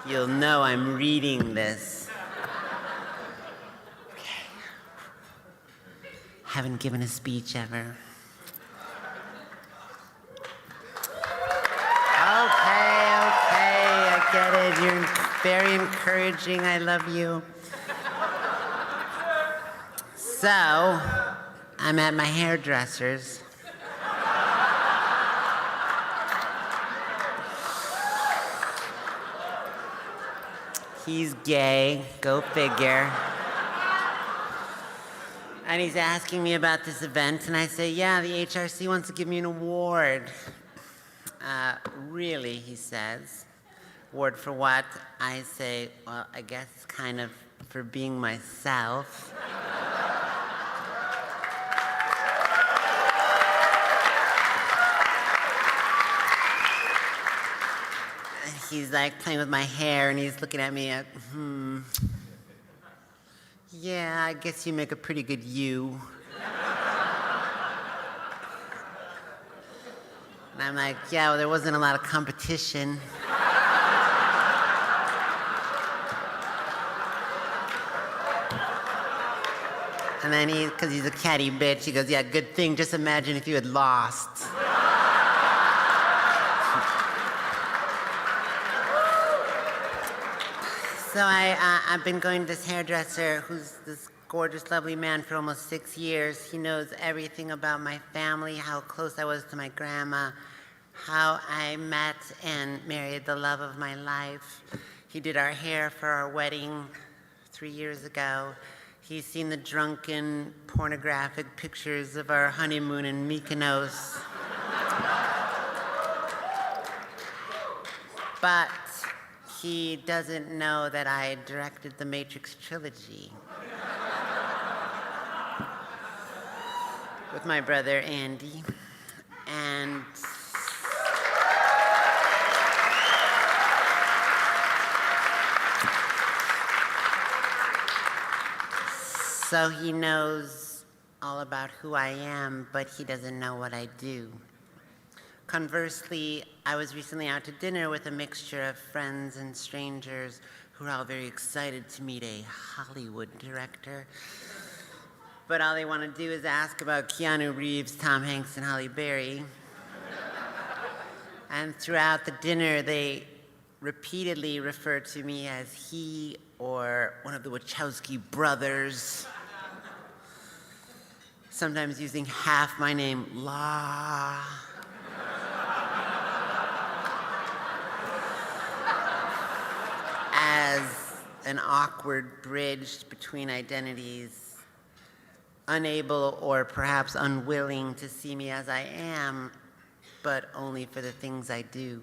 You'll know I'm reading this. Okay. Haven't given a speech ever. Okay, I get it. You're very encouraging. I love you. So, I'm at my hairdresser's. He's gay, go figure. And he's asking me about this event, and I say, yeah, the HRC wants to give me an award. Really, he says. Award for what? I say, well, I guess kind of for being myself. He's like playing with my hair, and he's looking at me, yeah, I guess you make a pretty good you. And I'm like, yeah, well, there wasn't a lot of competition. And then because he's a catty bitch, he goes, yeah, good thing, just imagine if you had lost. So I've been going to this hairdresser, who's this gorgeous, lovely man, for almost 6 years. He knows everything about my family, how close I was to my grandma, how I met and married the love of my life. He did our hair for our wedding 3 years ago. He's seen the drunken, pornographic pictures of our honeymoon in Mykonos. But he doesn't know that I directed the Matrix trilogy with my brother Andy. And so he knows all about who I am, but he doesn't know what I do. Conversely, I was recently out to dinner with a mixture of friends and strangers who are all very excited to meet a Hollywood director. But all they want to do is ask about Keanu Reeves, Tom Hanks, and Halle Berry. And throughout the dinner, they repeatedly refer to me as he or one of the Wachowski brothers. Sometimes using half my name, La. As an awkward bridge between identities, unable or perhaps unwilling to see me as I am, but only for the things I do.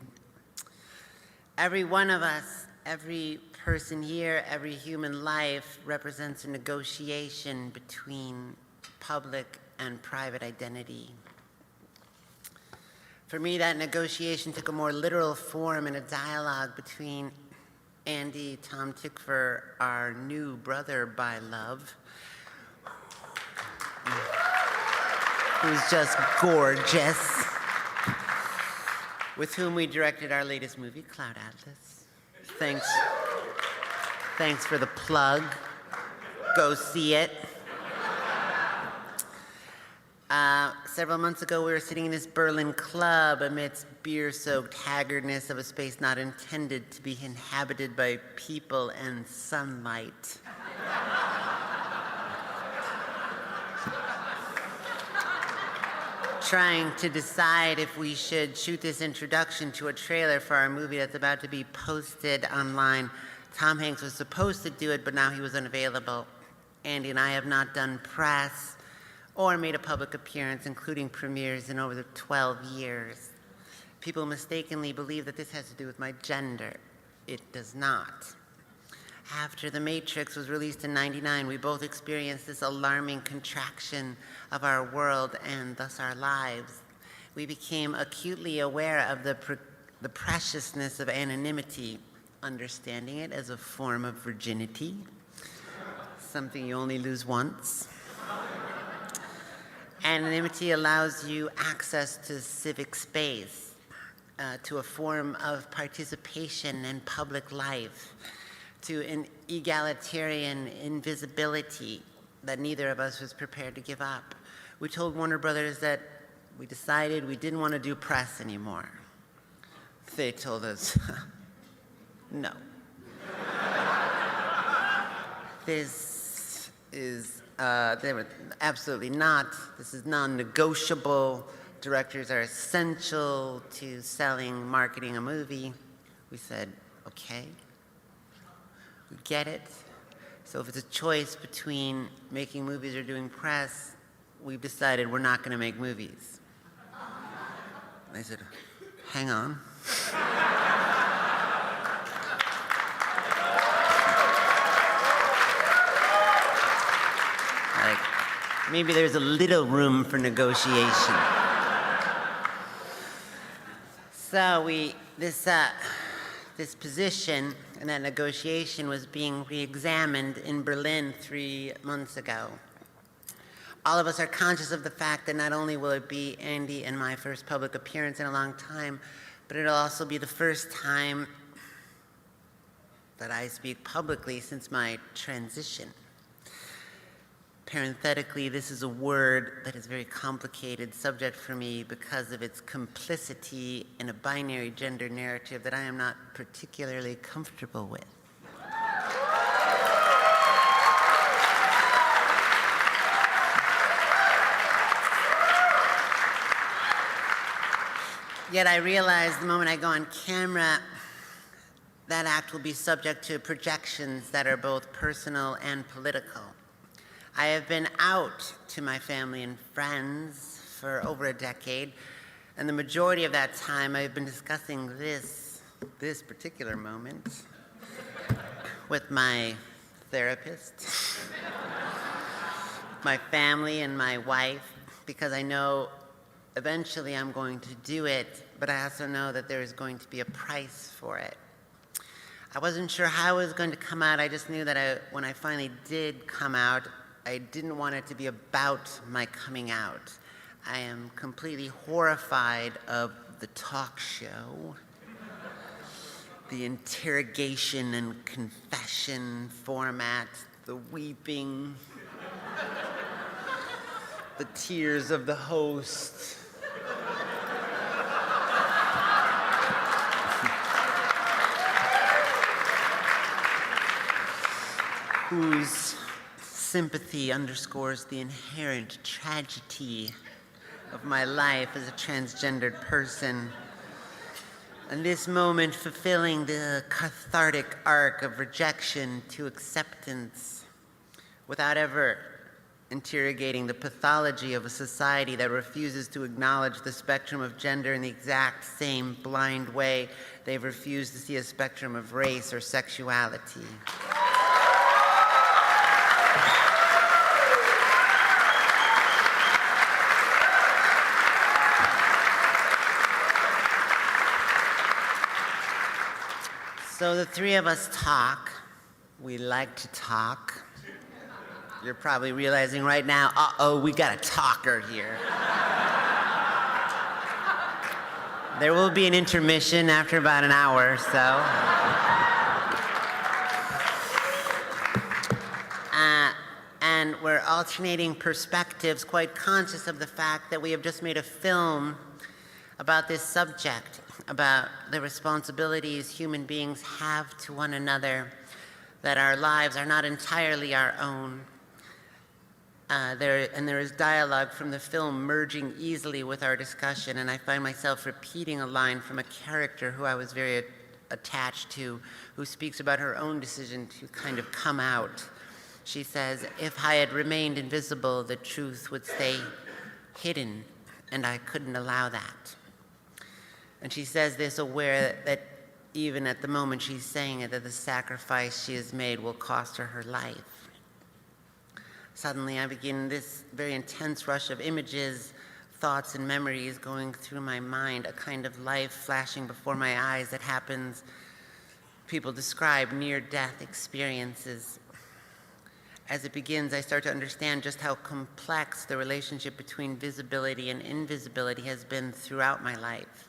Every one of us, every person here, every human life represents a negotiation between public and private identity. For me, that negotiation took a more literal form in a dialogue between Andy, Tom Tickfer, our new brother by love, who's just gorgeous, with whom we directed our latest movie, Cloud Atlas. Thanks for the plug. Go see it. Several months ago, we were sitting in this Berlin club amidst beer-soaked haggardness of a space not intended to be inhabited by people and sunlight. Trying to decide if we should shoot this introduction to a trailer for our movie that's about to be posted online. Tom Hanks was supposed to do it, but now he was unavailable. Andy and I have not done press or made a public appearance, including premieres, in over 12 years. People mistakenly believe that this has to do with my gender. It does not. After The Matrix was released in '99, we both experienced this alarming contraction of our world and thus our lives. We became acutely aware of the preciousness of anonymity, understanding it as a form of virginity, something you only lose once. Anonymity allows you access to civic space. to a form of participation in public life, to an egalitarian invisibility that neither of us was prepared to give up. We told Warner Brothers that we decided we didn't want to do press anymore. They told us, no. This is, they were absolutely not. This is non-negotiable. Directors are essential to selling, marketing a movie. We said, okay, we get it. So if it's a choice between making movies or doing press, we've decided we're not going to make movies. They said, hang on. Like, maybe there's a little room for negotiation. So this position and that negotiation was being re-examined in Berlin 3 months ago. All of us are conscious of the fact that not only will it be Andy and my first public appearance in a long time, but it'll also be the first time that I speak publicly since my transition. Parenthetically, this is a word that is a very complicated subject for me because of its complicity in a binary gender narrative that I am not particularly comfortable with. Yet I realize the moment I go on camera, that act will be subject to projections that are both personal and political. I have been out to my family and friends for over a decade, and the majority of that time I've been discussing this particular moment with my therapist, my family, and my wife, because I know eventually I'm going to do it, but I also know that there is going to be a price for it. I wasn't sure how it was going to come out. I just knew that when I finally did come out, I didn't want it to be about my coming out. I am completely horrified of the talk show, the interrogation and confession format, the weeping, the tears of the host. Whose sympathy underscores the inherent tragedy of my life as a transgendered person. And this moment fulfilling the cathartic arc of rejection to acceptance without ever interrogating the pathology of a society that refuses to acknowledge the spectrum of gender in the exact same blind way they've refused to see a spectrum of race or sexuality. So the three of us talk. We like to talk. You're probably realizing right now, uh-oh, we got a talker here. There will be an intermission after about an hour or so. And we're alternating perspectives, quite conscious of the fact that we have just made a film about this subject, about the responsibilities human beings have to one another, that our lives are not entirely our own. There is dialogue from the film merging easily with our discussion, and I find myself repeating a line from a character who I was very attached to, who speaks about her own decision to kind of come out. She says, "If I had remained invisible, the truth would stay hidden, and I couldn't allow that." And she says this aware that even at the moment she's saying it, that the sacrifice she has made will cost her her life. Suddenly I begin this very intense rush of images, thoughts, and memories going through my mind, a kind of life flashing before my eyes that happens, people describe near-death experiences. As it begins, I start to understand just how complex the relationship between visibility and invisibility has been throughout my life.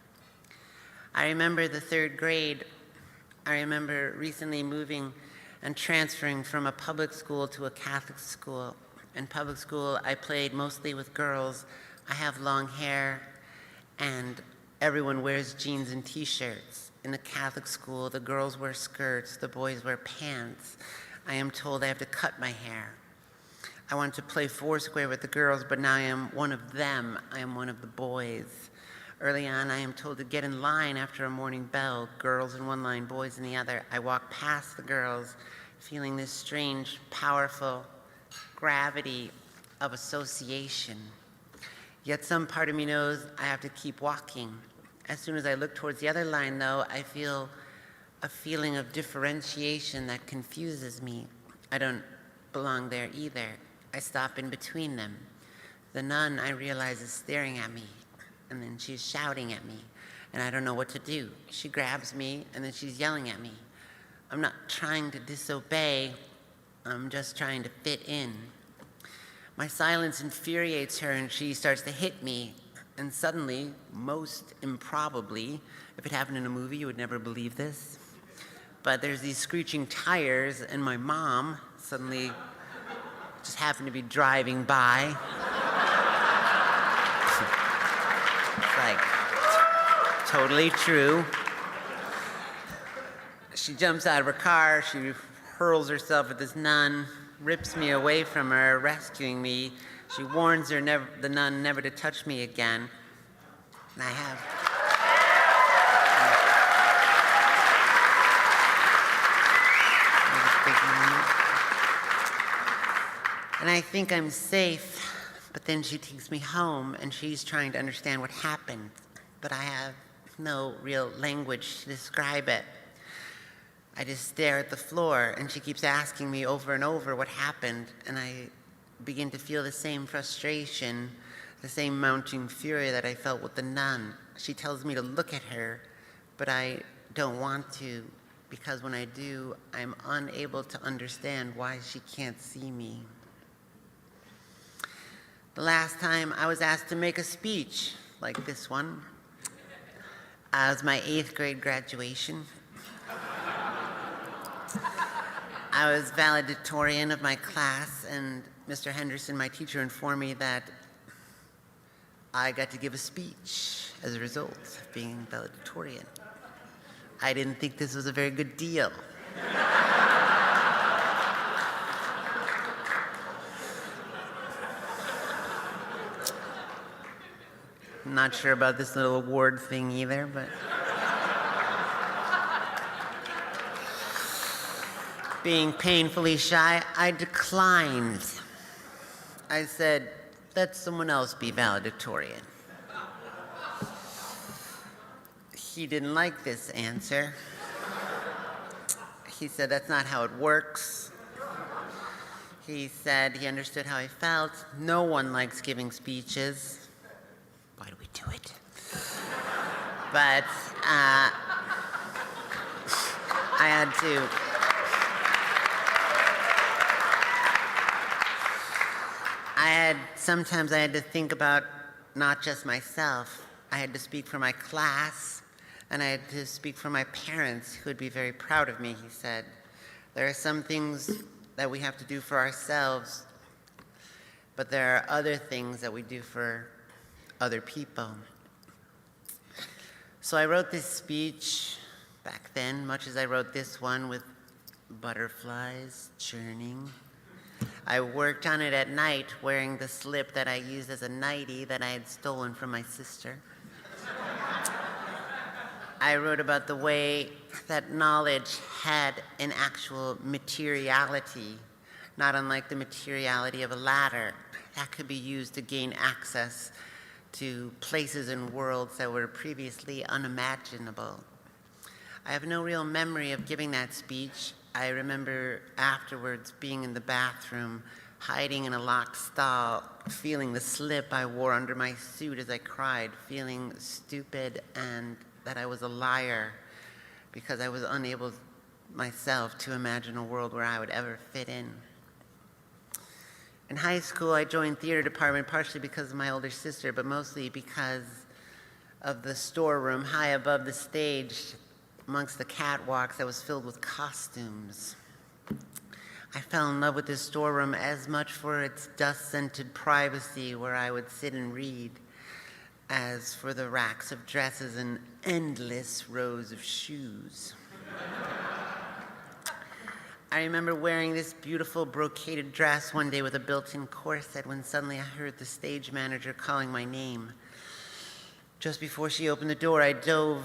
I remember the third grade. I remember recently moving and transferring from a public school to a Catholic school. In public school, I played mostly with girls. I have long hair, and everyone wears jeans and t-shirts. In the Catholic school, the girls wear skirts, the boys wear pants. I am told I have to cut my hair. I wanted to play foursquare with the girls, but now I am one of them. I am one of the boys. Early on, I am told to get in line after a morning bell, girls in one line, boys in the other. I walk past the girls, feeling this strange, powerful gravity of association. Yet some part of me knows I have to keep walking. As soon as I look towards the other line, though, I feel a feeling of differentiation that confuses me. I don't belong there either. I stop in between them. The nun, I realize, is staring at me, and then she's shouting at me, and I don't know what to do. She grabs me, and then she's yelling at me. I'm not trying to disobey, I'm just trying to fit in. My silence infuriates her, and she starts to hit me, and suddenly, most improbably, if it happened in a movie, you would never believe this, but there's these screeching tires, and my mom suddenly just happened to be driving by. It's like, totally true. She jumps out of her car, she hurls herself at this nun, rips me away from her, rescuing me. She warns her, the nun, never to touch me again. And I have. And I think I'm safe, but then she takes me home and she's trying to understand what happened, but I have no real language to describe it. I just stare at the floor, and she keeps asking me over and over what happened, and I begin to feel the same frustration, the same mounting fury that I felt with the nun. She tells me to look at her, but I don't want to, because when I do, I'm unable to understand why she can't see me. The last time I was asked to make a speech like this one, as my 8th grade graduation. I was valedictorian of my class, and Mr. Henderson, my teacher, informed me that I got to give a speech as a result of being valedictorian. I didn't think this was a very good deal. I'm not sure about this little award thing either, but being painfully shy, I declined. I said, let someone else be valedictorian. He didn't like this answer. He said, that's not how it works. He said he understood how I felt. No one likes giving speeches. Why do we do it? But sometimes I had to think about not just myself. I had to speak for my class, and I had to speak for my parents, who would be very proud of me, he said. There are some things that we have to do for ourselves, but there are other things that we do for other people. So I wrote this speech back then, much as I wrote this one, with butterflies churning. I worked on it at night, wearing the slip that I used as a nightie that I had stolen from my sister. I wrote about the way that knowledge had an actual materiality, not unlike the materiality of a ladder that could be used to gain access to places and worlds that were previously unimaginable. I have no real memory of giving that speech. I remember afterwards being in the bathroom, hiding in a locked stall, feeling the slip I wore under my suit as I cried, feeling stupid and that I was a liar because I was unable myself to imagine a world where I would ever fit in. In high school, I joined theater department partially because of my older sister, but mostly because of the storeroom high above the stage amongst the catwalks that was filled with costumes. I fell in love with this storeroom as much for its dust-scented privacy where I would sit and read as for the racks of dresses and endless rows of shoes. I remember wearing this beautiful brocaded dress one day with a built-in corset when suddenly I heard the stage manager calling my name. Just before she opened the door, I dove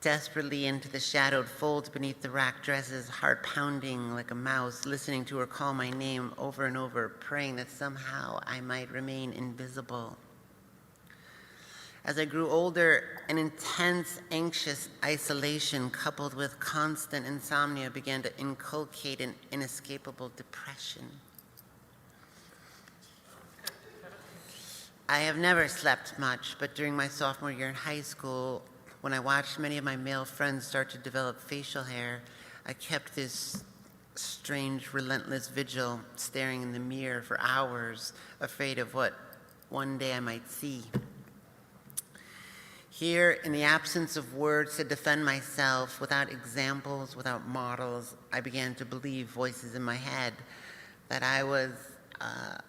desperately into the shadowed folds beneath the rack dresses, heart pounding like a mouse, listening to her call my name over and over, praying that somehow I might remain invisible. As I grew older, an intense, anxious isolation coupled with constant insomnia began to inculcate an inescapable depression. I have never slept much, but during my sophomore year in high school, when I watched many of my male friends start to develop facial hair, I kept this strange, relentless vigil, staring in the mirror for hours, afraid of what one day I might see. Here, in the absence of words to defend myself, without examples, without models, I began to believe voices in my head that I was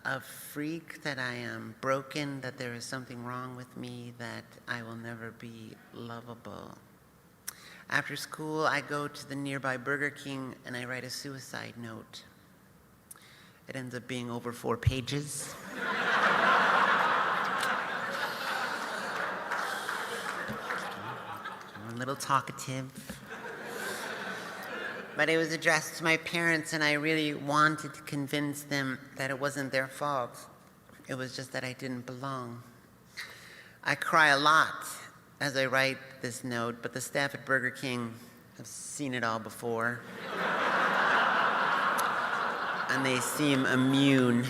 a freak, that I am broken, that there is something wrong with me, that I will never be lovable. After school, I go to the nearby Burger King and I write a suicide note. It ends up being over 4 pages. I'm a little talkative. But it was addressed to my parents, and I really wanted to convince them that it wasn't their fault. It was just that I didn't belong. I cry a lot as I write this note, but the staff at Burger King have seen it all before. And they seem immune.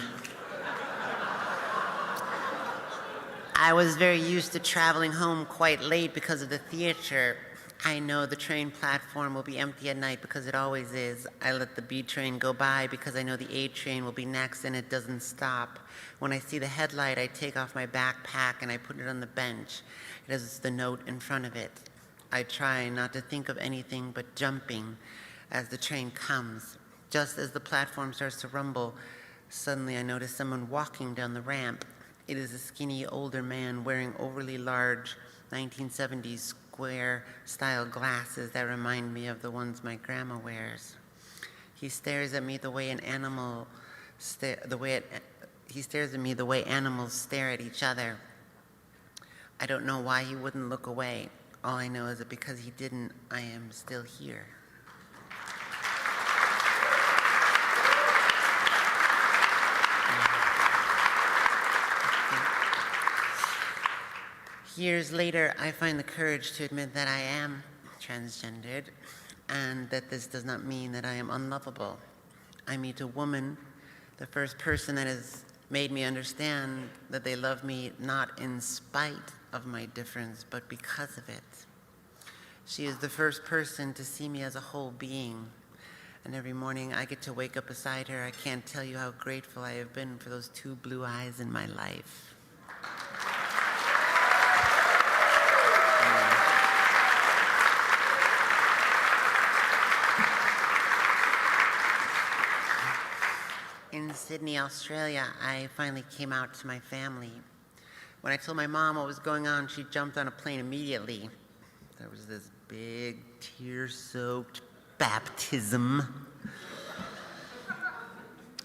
I was very used to traveling home quite late because of the theater. I know the train platform will be empty at night because it always is. I let the B train go by because I know the A train will be next and it doesn't stop. When I see the headlight, I take off my backpack and I put it on the bench. It has the note in front of it. I try not to think of anything but jumping as the train comes. Just as the platform starts to rumble, suddenly I notice someone walking down the ramp. It is a skinny older man wearing overly large 1970s square-style glasses that remind me of the ones my grandma wears. He stares at me the way animals stare at each other. I don't know why he wouldn't look away. All I know is that because he didn't, I am still here. Years later, I find the courage to admit that I am transgendered and that this does not mean that I am unlovable. I meet a woman, the first person that has made me understand that they love me not in spite of my difference, but because of it. She is the first person to see me as a whole being. And every morning I get to wake up beside her. I can't tell you how grateful I have been for those 2 blue eyes in my life. In Sydney, Australia, I finally came out to my family. When I told my mom what was going on, she jumped on a plane immediately. There was this big, tear-soaked baptism.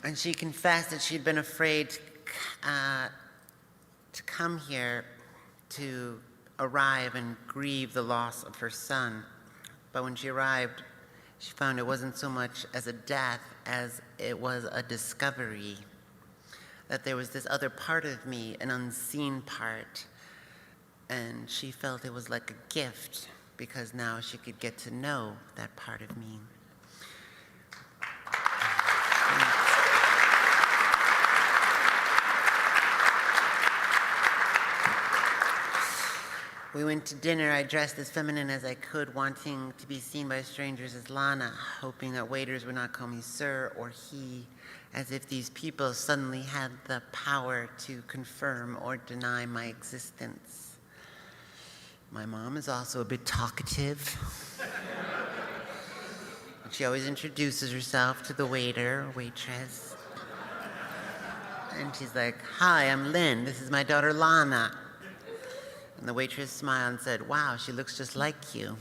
And she confessed that she'd been afraid to come here to arrive and grieve the loss of her son. But when she arrived, she found it wasn't so much as a death as it was a discovery, that there was this other part of me, an unseen part, and she felt it was like a gift because now she could get to know that part of me. We went to dinner. I dressed as feminine as I could, wanting to be seen by strangers as Lana, hoping that waiters would not call me sir or he, as if these people suddenly had the power to confirm or deny my existence. My mom is also a bit talkative. She always introduces herself to the waiter or waitress. And she's like, "Hi, I'm Lynn. This is my daughter, Lana." And the waitress smiled and said, "Wow, she looks just like you."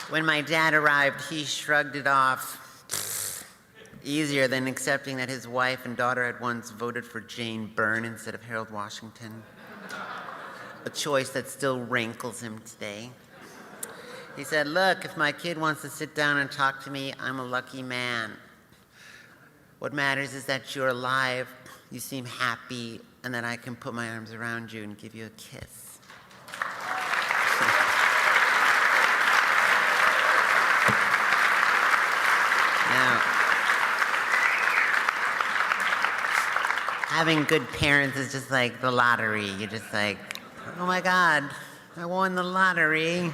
When my dad arrived, he shrugged it off. Easier than accepting that his wife and daughter had once voted for Jane Byrne instead of Harold Washington. A choice that still rankles him today. He said, "Look, if my kid wants to sit down and talk to me, I'm a lucky man. What matters is that you're alive, you seem happy, and that I can put my arms around you and give you a kiss." Now, having good parents is just like the lottery. You're just like, "Oh my God, I won the lottery.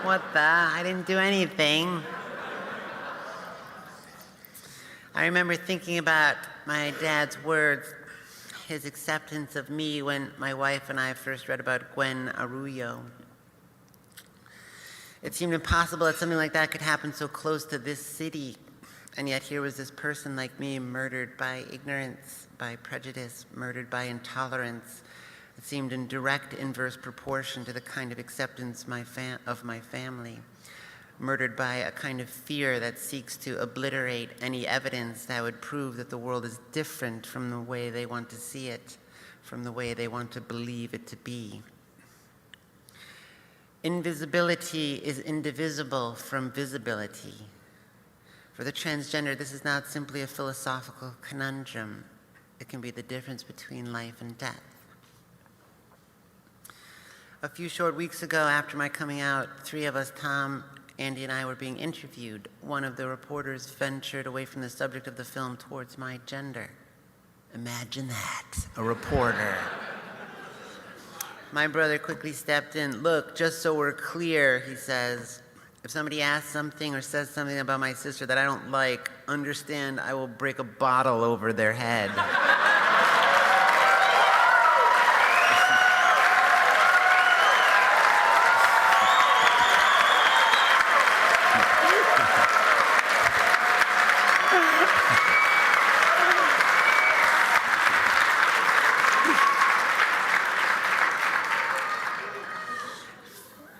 What the? I didn't do anything." I remember thinking about my dad's words, his acceptance of me when my wife and I first read about Gwen Arroyo. It seemed impossible that something like that could happen so close to this city. And yet here was this person like me murdered by ignorance, by prejudice, murdered by intolerance. It seemed in direct inverse proportion to the kind of acceptance of my family. Murdered by a kind of fear that seeks to obliterate any evidence that would prove that the world is different from the way they want to see it, from the way they want to believe it to be. Invisibility is indivisible from visibility. For the transgender, this is not simply a philosophical conundrum. It can be the difference between life and death. A few short weeks ago, after my coming out, three of us, Tom, Andy, and I, were being interviewed. One of the reporters ventured away from the subject of the film towards my gender. Imagine that, a reporter. My brother quickly stepped in. "Look, just so we're clear," he says, "if somebody asks something or says something about my sister that I don't like, understand I will break a bottle over their head."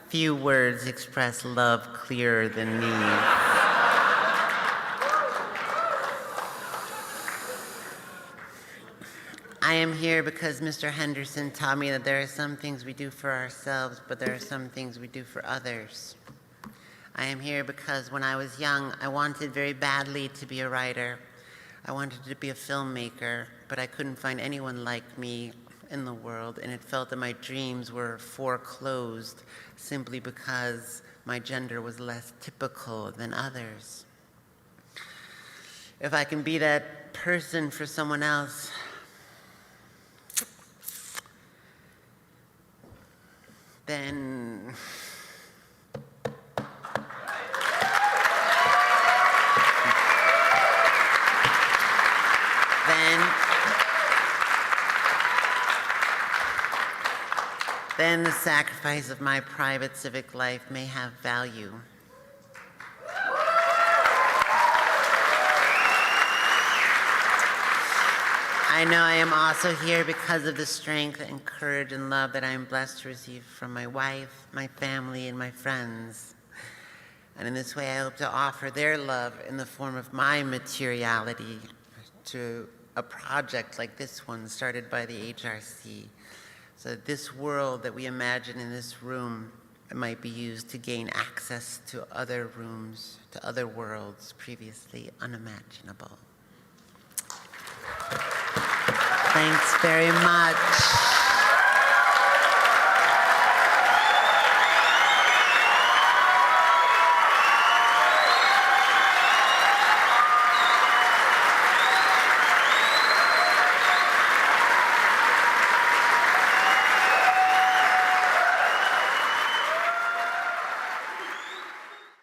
Few words express love clearer than these. I am here because Mr. Henderson taught me that there are some things we do for ourselves, but there are some things we do for others. I am here because when I was young, I wanted very badly to be a writer. I wanted to be a filmmaker, but I couldn't find anyone like me in the world, and it felt that my dreams were foreclosed simply because my gender was less typical than others. If I can be that person for someone else, then then the sacrifice of my private civic life may have value. I know I am also here because of the strength and courage and love that I am blessed to receive from my wife, my family, and my friends. And in this way, I hope to offer their love in the form of my materiality to a project like this one started by the HRC. So that this world that we imagine in this room might be used to gain access to other rooms, to other worlds previously unimaginable. Thanks very much.